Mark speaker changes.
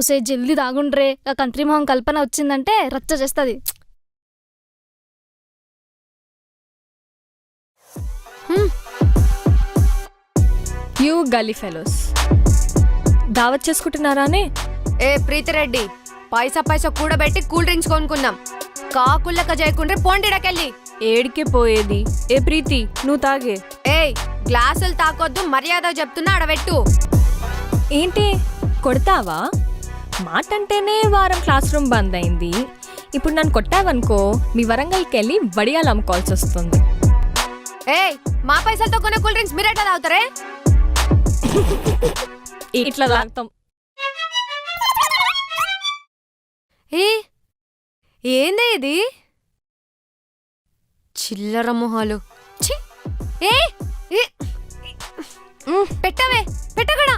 Speaker 1: ఉసే జల్దీ తాగుండ్రే ఆ కంత్రి మొహం కల్పన వచ్చిందంటే రచ్చ చేస్తుంది.
Speaker 2: యూ గల్లీ ఫెలోస్ దావత్ చేసుకుంటున్నారానే?
Speaker 3: ఏ ప్రీతిరెడ్డి, పైసా కూడబెట్టి కూల్ డ్రింక్స్ కొనుక్కున్నాం. కాకుల్లక చేయకుండ్రి పోండిడకెళ్ళి.
Speaker 2: ఏడికే పోయేది? ఏ ప్రీతి, నువ్వు తాగే.
Speaker 3: ఏయ్, గ్లాసులు తాకొద్దు, మర్యాద చెప్తున్నా అడబెట్టు.
Speaker 2: ఏంటి కొడతావా? మాటంటేనే వారం క్లాస్ రూమ్ బంద్ అయింది. ఇప్పుడు నన్ను కొట్టావనుకో మీ వరంగల్కి వెళ్ళి వడియాలు అమ్ముకోవాల్సి వస్తుంది.
Speaker 3: ఏయ్, మా పైసలతో కొనే కూల్ డ్రింక్స్ మీరెట్లా తాగుతారే?
Speaker 2: ఇట్లా తాగుతాం.
Speaker 3: ఏందే ఇది? చిల్లర మొహాలు. పెట్టవే, పెట్టకడా.